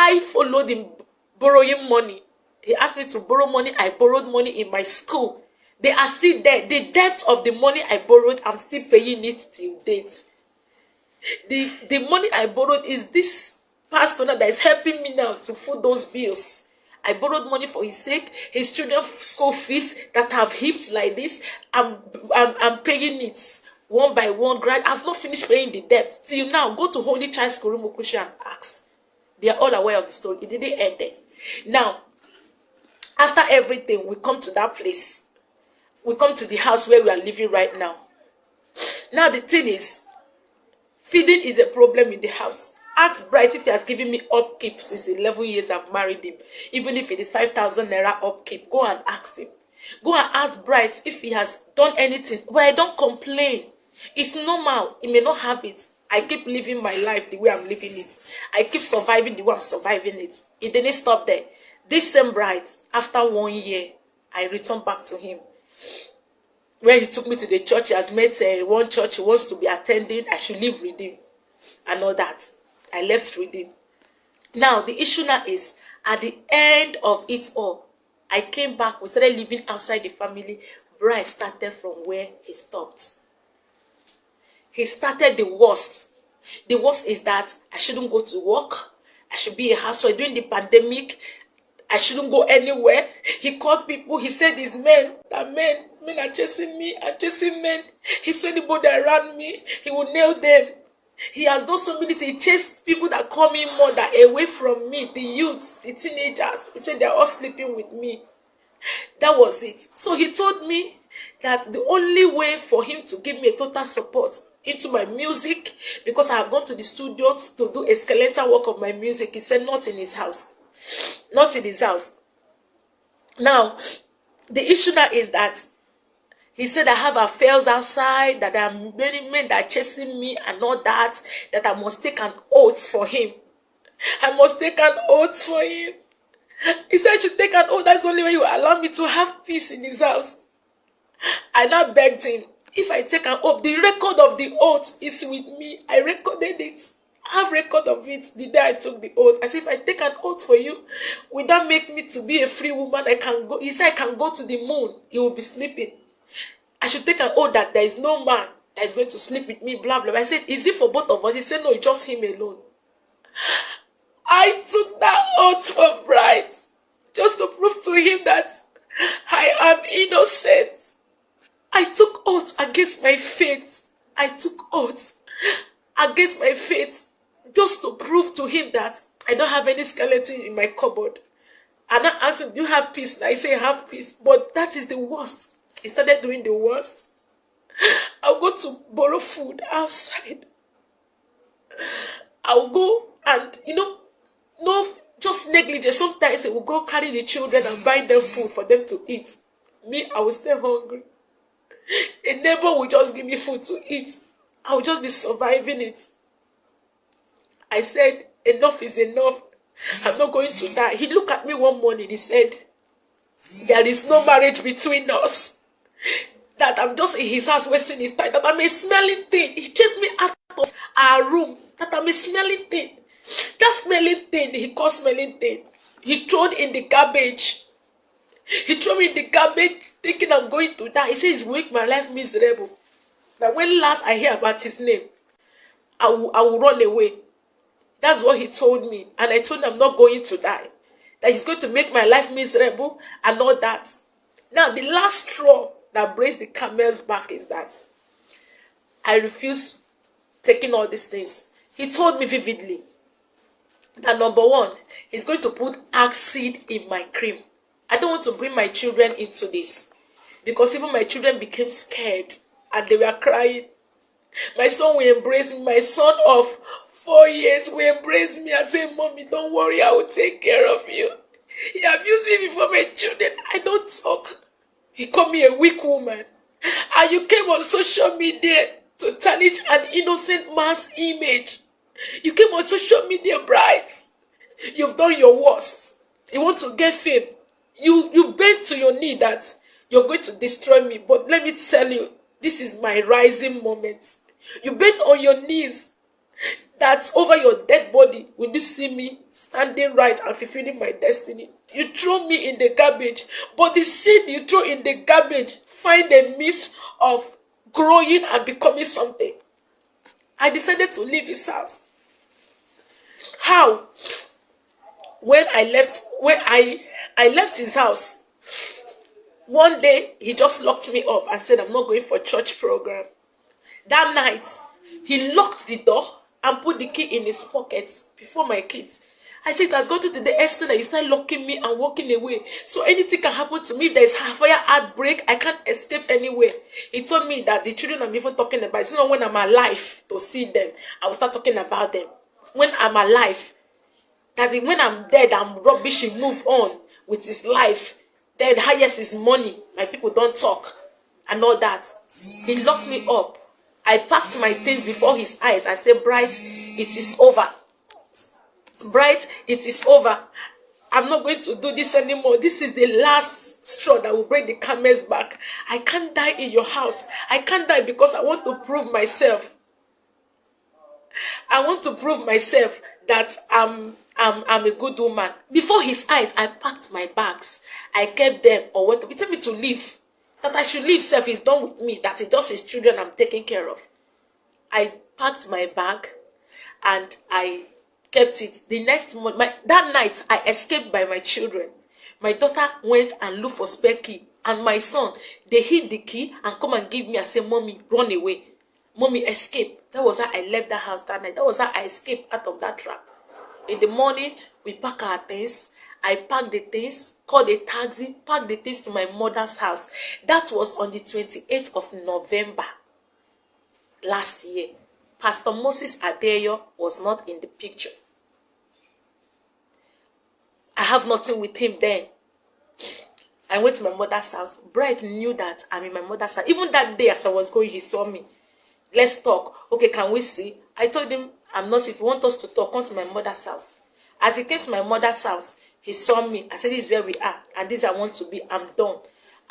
I followed him borrowing money. He asked me to borrow money. I borrowed money in my school. They are still there. The debt of the money I borrowed, I'm still paying it till date. The money I borrowed is this pastor that is helping me now to foot those bills. I borrowed money for his sake, his children's school fees that have heaped like this. I'm paying it one by one. I've not finished paying the debt till now. Go to Holy Child School Mokusha and ask. They are all aware of the story. It didn't end there. Now, after everything, we come to that place. We come to the house where we are living right now. Now the thing is, feeding is a problem in the house. Ask Bright if he has given me upkeep since 11 years I've married him. Even if it is 5,000 naira upkeep, go and ask him. Go and ask Bright if he has done anything. But I don't complain. It's normal. He may not have it. I keep living my life the way I'm living it. I keep surviving the way I'm surviving it. It didn't stop there. This same Bright, after 1 year, I returned back to him. Where he took me to the church, he has met one church he wants to be attending. I should leave with him and all that. I left with him. Now, the issue now is, at the end of it all, I came back. We started living outside the family. Bright started from where he stopped. He started the worst. The worst is that I shouldn't go to work. I should be a housewife. During the pandemic, I shouldn't go anywhere. He called people. He said it's men are chasing me and chasing men. He saw anybody around me, he will nail them. He has done so many things. He chased people that call me mother away from me, the youths, the teenagers. He said they're all sleeping with me. That was it. So he told me that the only way for him to give me a total support into my music, because I have gone to the studio to do a skeletal work of my music, he said not in his house. Not in his house. Now, the issue now is that he said I have affairs outside, that there are many men that are chasing me and all that I must take an oath for him. I must take an oath for him. He said I should take an oath. That's the only way he will allow me to have peace in his house. I now begged him, if I take an oath, the record of the oath is with me. I recorded it. I have record of it the day I took the oath. I said, if I take an oath for you, will that make me to be a free woman? I can go. He said I can go to the moon. He will be sleeping. I should take an oath that there is no man that is going to sleep with me, blah, blah. I said, is it for both of us? He said, no, just him alone. I took that oath for Bright, just to prove to him that I am innocent. I took oath against my faith. I took oath against my faith, just to prove to him that I don't have any skeleton in my cupboard. And I asked him, do you have peace? And I say, I have peace. But that is the worst. He started doing the worst. I'll go to borrow food outside. I'll go and, no, just negligence. Sometimes I will go carry the children and buy them food for them to eat. Me, I will stay hungry. A neighbor will just give me food to eat. I will just be surviving it. I said, enough is enough. I'm not going to die. He looked at me one morning. He said, there is no marriage between us. That I'm just in his house wasting his time. That I'm a smelling thing. He chased me out of our room. That I'm a smelling thing. That smelling thing, he called smelling thing. He threw in the garbage. He threw me in the garbage thinking I'm going to die. He said he's make my life miserable. That when last I hear about his name, I will run away. That's what he told me. And I told him I'm not going to die. That he's going to make my life miserable and all that. Now, the last straw that breaks the camel's back is that I refuse taking all these things. He told me vividly that number one, he's going to put acid in my cream. I don't want to bring my children into this. Because even my children became scared and they were crying. My son will embrace me. My son of 4 years will embrace me and say, Mommy, don't worry, I will take care of you. He abused me before my children. I don't talk. He called me a weak woman. And you came on social media to tarnish an innocent man's image. You came on social media, Bright. You've done your worst. You want to get fame. You bend to your knee that you're going to destroy me. But let me tell you, this is my rising moment. You bend on your knees that over your dead body, will you see me standing right and fulfilling my destiny? You throw me in the garbage, but the seed you throw in the garbage find a means of growing and becoming something. I decided to leave his house. How? When I left his house, one day he just locked me up and said, I'm not going for church program. That night, he locked the door and put the key in his pocket before my kids. I said, it has gone to the extent that you start locking me and walking away. So anything can happen to me. If there is a fire outbreak, I can't escape anywhere. He told me that the children I'm even talking about, it's not when I'm alive to see them, I will start talking about them. When I'm alive, that when I'm dead, I'm rubbish, he move on with his life. Then the highest is money. My people don't talk and all that. He locked me up. I packed my things before his eyes. I said, Bright, it is over. Bright, it is over. I'm not going to do this anymore. This is the last straw that will break the camel's back. I can't die in your house. I can't die because I want to prove myself. I want to prove myself that I'm a good woman. Before his eyes, I packed my bags. I kept them or what. He told me to leave. That I should leave. Self is done with me. That it's just his children I'm taking care of. I packed my bag and I kept it. The next month, that night, I escaped by my children. My daughter went and looked for spare key. And my son, they hid the key and come and give me and say, Mommy, run away. Mommy, escape. That was how I left the house that night. That was how I escaped out of that trap. In the morning, we pack our things. I packed the things, called a taxi, packed the things to my mother's house. That was on the 28th of November last year. Pastor Moses Adeyo was not in the picture. I have nothing with him then. I went to my mother's house. Bright knew that I'm in my mother's house. Even that day as I was going, he saw me. Let's talk. Okay, can we see? I told him, I'm not. If you want us to talk, come to my mother's house. As he came to my mother's house, he saw me. I said, this is where we are. And this I want to be. I'm done.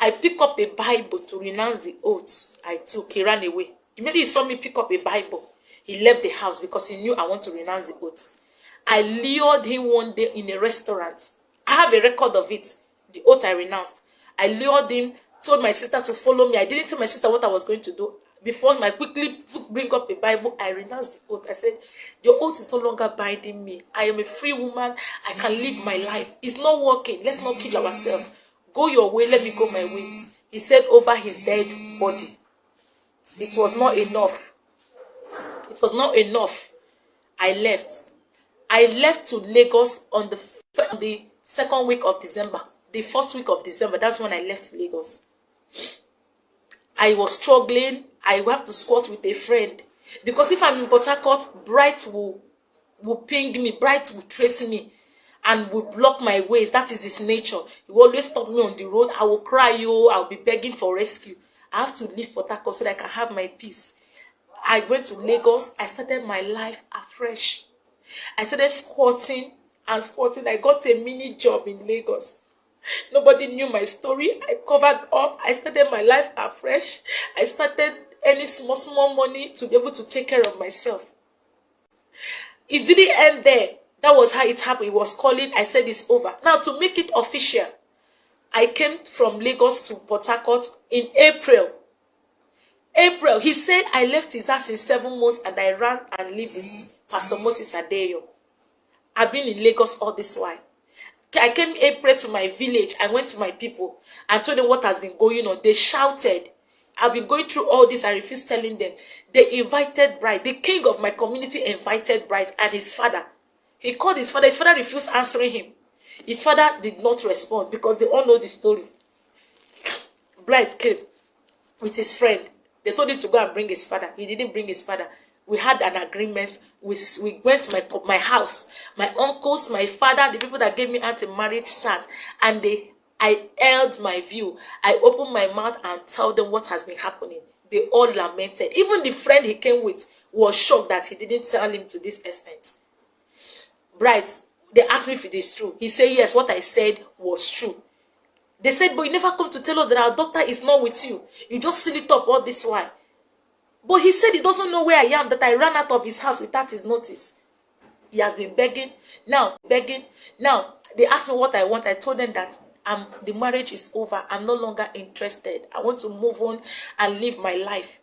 I picked up a Bible to renounce the oaths I took. He ran away. Immediately he saw me pick up a Bible. He left the house because he knew I want to renounce the oaths. I lured him one day in a restaurant. I have a record of it. The oath I renounced. I lured him, told my sister to follow me. I didn't tell my sister what I was going to do. Before I quickly bring up a Bible, I renounced the oath. I said, your oath is no longer binding me. I am a free woman. I can live my life. It's not working. Let's not kill ourselves. Go your way. Let me go my way. He said over his dead body. It was not enough. It was not enough. I left. I left to Lagos on the second week of December. The first week of December, that's when I left Lagos. I was struggling. I will have to squat with a friend. Because if I'm in Port Harcourt, Bright will ping me. Bright will trace me and will block my ways. That is his nature. He will always stop me on the road. I will cry, I'll be begging for rescue. I have to leave Port Harcourt so that I can have my peace. I went to Lagos. I started my life afresh. I started squatting and squatting. I got a mini job in Lagos. Nobody knew my story. I covered up. I started my life afresh. I started earning small money to be able to take care of myself. It didn't end there. That was how it happened. It was calling. I said it's over. Now, to make it official, I came from Lagos to Port Harcourt in April. He said I left his house in 7 months and I ran and lived with Pastor Moses Adeyo. I've been in Lagos all this while. I came in April to my village. I went to my people and told them what has been going on. They shouted. I've been going through all this. I refused telling them. They invited Bright. The king of my community invited Bright and his father. He called his father. His father refused answering him. His father did not respond because they all know the story. Bright came with his friend. They told him to go and bring his father. He didn't bring his father. We had an agreement. We went to my house. My uncles, my father, the people that gave me anti-marriage sat. And I held my view. I opened my mouth and told them what has been happening. They all lamented. Even the friend he came with was shocked that he didn't tell him to this extent. Bright, they asked me if it is true. He said, yes, what I said was true. They said, but you never come to tell us that our doctor is not with you. You just seal it up all this while. But he said he doesn't know where I am, that I ran out of his house without his notice. He has been begging. Now, begging. Now, they asked me what I want. I told them that the marriage is over. I'm no longer interested. I want to move on and live my life.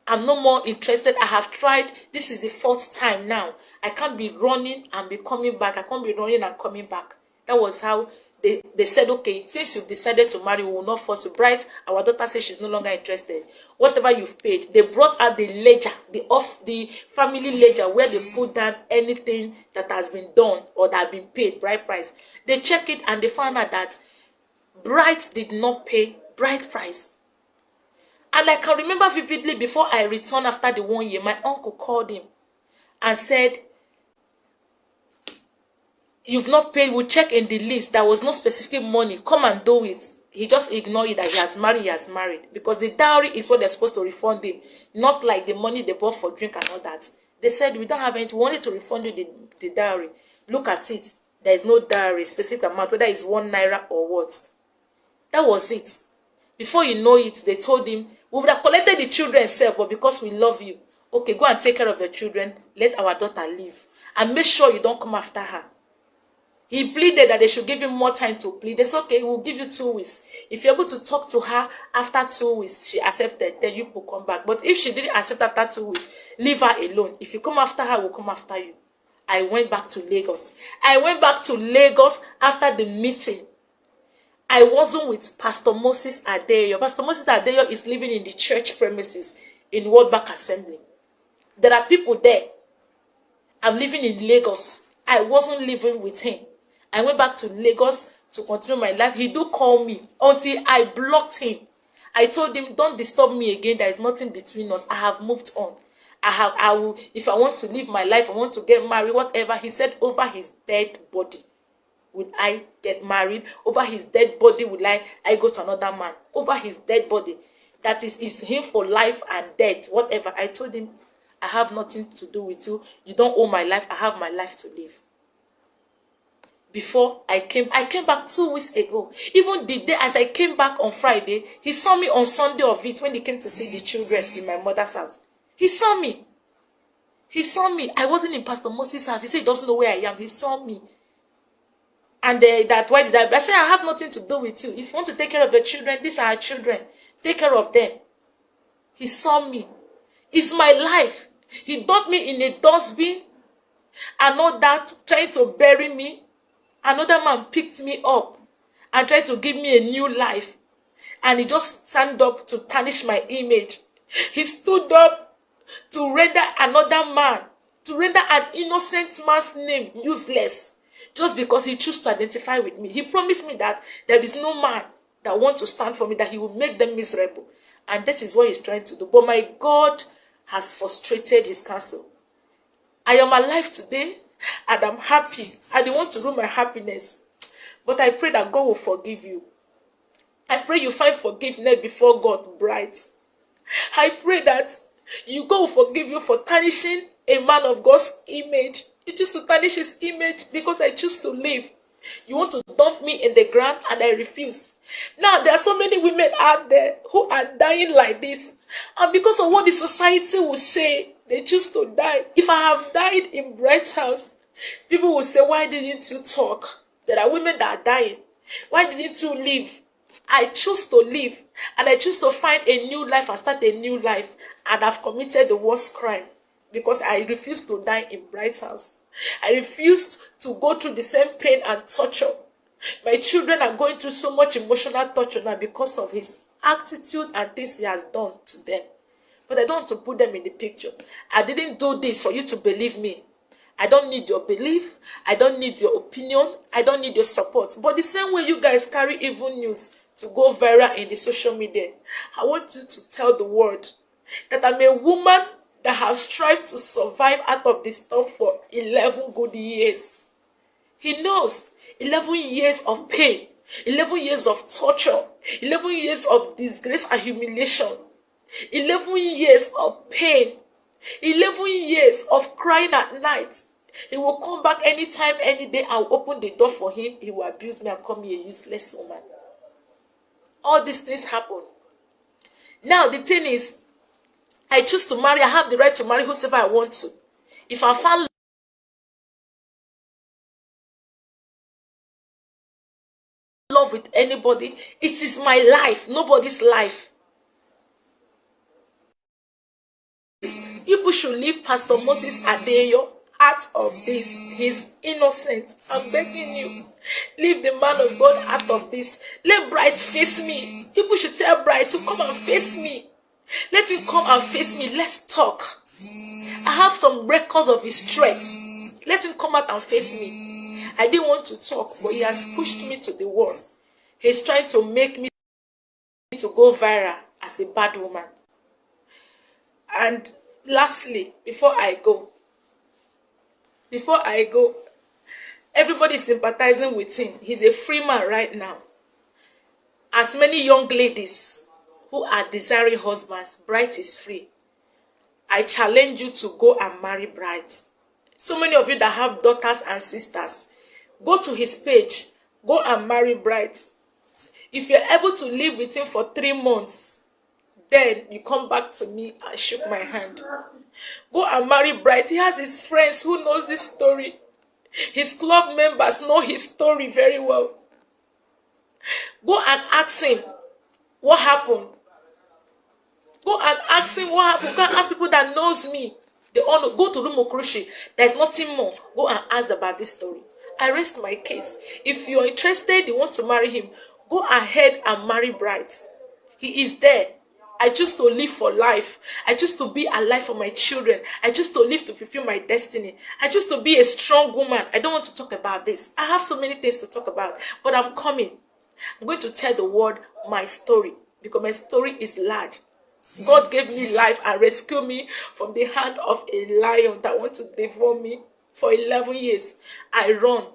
I'm no more interested. I have tried. This is the 4th time now. I can't be running and be coming back. I can't be running and coming back. That was how they said, okay, since you've decided to marry, we will not force you. Bright, our daughter says she's no longer interested. Whatever you've paid, they brought out the ledger, the family ledger, where they put down anything that has been done or that has been paid, bride price. They check it and they found out that Bright did not pay bride price. And I can remember vividly, before I returned after the 1 year, my uncle called him and said, you've not paid, we'll check in the list. There was no specific money. Come and do it. He just ignored it, that he has married. Because the dowry is what they're supposed to refund him. Not like the money they bought for drink and all that. They said, we don't have anything. We wanted to refund you the dowry. Look at it. There is no dowry, specific amount, whether it's 1 naira or what. That was it. Before you know it, they told him, we would have collected the children self, but because we love you, okay, go and take care of the children. Let our daughter live. And make sure you don't come after her. He pleaded that they should give him more time to plead. They said, okay, we'll give you 2 weeks. If you're able to talk to her after 2 weeks, she accepted, then you will come back. But if she didn't accept after 2 weeks, leave her alone. If you come after her, we'll come after you. I went back to Lagos. I went back to Lagos after the meeting. I wasn't with Pastor Moses Adeyo. Pastor Moses Adeyo is living in the church premises in World Bank Assembly. There are people there. I'm living in Lagos. I wasn't living with him. I went back to Lagos to continue my life. He do call me until I blocked him. I told him, don't disturb me again. There is nothing between us. I have moved on. I will, if I want to live my life, I want to get married, whatever. He said, over his dead body, would I get married? Over his dead body, would I go to another man? Over his dead body. That is him for life and death, whatever. I told him, I have nothing to do with you. You don't own my life. I have my life to live. Before I came back 2 weeks ago. Even the day as I came back on Friday, he saw me on Sunday of it when he came to see the children in my mother's house. He saw me. He saw me. I wasn't in Pastor Moses' house. He said he doesn't know where I am. He saw me. And why did I said, I have nothing to do with you. If you want to take care of the children, these are our children. Take care of them. He saw me. It's my life. He dumped me in a dustbin and all that, trying to bury me. Another man picked me up and tried to give me a new life. And he just stand up to tarnish my image. He stood up to render another man, to render an innocent man's name useless. Just because he chose to identify with me. He promised me that there is no man that wants to stand for me, that he will make them miserable. And that is what he's trying to do. But my God has frustrated his counsel. I am alive today and I'm happy. I don't want to ruin my happiness. But I pray that God will forgive you. I pray you find forgiveness before God, bright. I pray that God will forgive you for tarnishing a man of God's image. You choose to tarnish his image because I choose to live. You want to dump me in the ground and I refuse. Now there are so many women out there who are dying like this. And because of what the society will say, they choose to die. If I have died in Bright's house, people will say, why didn't you talk? There are women that are dying. Why didn't you live? I choose to live. And I choose to find a new life and start a new life. And I've committed the worst crime. Because I refused to die in Bright's house. I refused to go through the same pain and torture. My children are going through so much emotional torture now because of his attitude and things he has done to them. But I don't want to put them in the picture. I didn't do this for you to believe me. I don't need your belief. I don't need your opinion. I don't need your support. But the same way you guys carry evil news to go viral in the social media, I want you to tell the world that I'm a woman that have strived to survive out of this storm for 11 good years. He knows 11 years of pain, 11 years of torture, 11 years of disgrace and humiliation, 11 years of pain, 11 years of crying at night. He will come back anytime, any day. I'll open the door for him. He will abuse me and call me a useless woman. All these things happen. Now the thing is, I choose to marry. I have the right to marry whoever I want to. If I found love with anybody, it is my life, nobody's life. People should leave Pastor Moses Adeyo out of this. He's innocent. I'm begging you. Leave the man of God out of this. Let Bright face me. People should tell Bright to come and face me. Let him come and face me. Let's talk. I have some records of his threats. Let him come out and face me. I didn't want to talk, but he has pushed me to the wall. He's trying to make me to go viral as a bad woman. And lastly, before I go, everybody is sympathizing with him. He's a free man right now. As many young ladies who are desiring husbands, Bright is free. I challenge you to go and marry Bright. So many of you that have daughters and sisters, go to his page, go and marry Bright. If you're able to live with him for 3 months, then you come back to me and shook my hand. Go and marry Bright. He has his friends who knows this story. His club members know his story very well. Go and ask him what happened. Go and ask him what happened. Go and ask people that knows me. They all know. Go to Lumo Krushi. There's nothing more. Go and ask about this story. I rest my case. If you're interested, you want to marry him, go ahead and marry Bright. He is there. I choose to live for life. I choose to be alive for my children. I choose to live to fulfill my destiny. I choose to be a strong woman. I don't want to talk about this. I have so many things to talk about, but I'm coming. I'm going to tell the world my story because my story is large. God gave me life and rescued me from the hand of a lion that wants to devour me for 11 years. I run.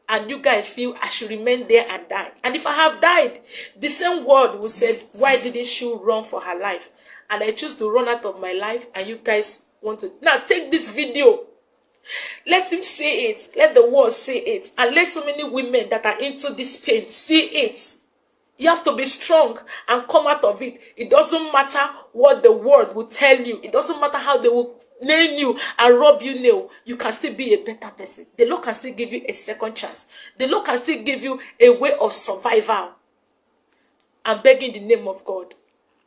And you guys feel I should remain there and die. And if I have died, the same word will say, why didn't she run for her life? And I choose to run out of my life, and you guys want to. Now take this video. Let him say it. Let the world say it. And let so many women that are into this pain see it. You have to be strong and come out of it. It doesn't matter what the world will tell you. It doesn't matter how they will nail you and rub you nail. You can still be a better person. The Lord can still give you a second chance. The Lord can still give you a way of survival. I'm begging the name of God.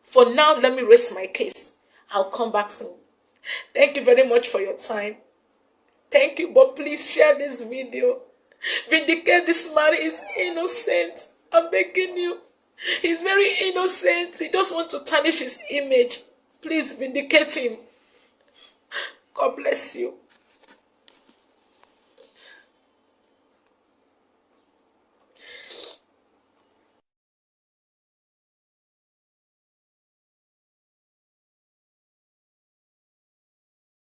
For now, let me rest my case. I'll come back soon. Thank you very much for your time. Thank you, but please share this video. Vindicate this man is innocent. I'm begging you. He's very innocent. He just wants to tarnish his image. Please vindicate him. God bless you.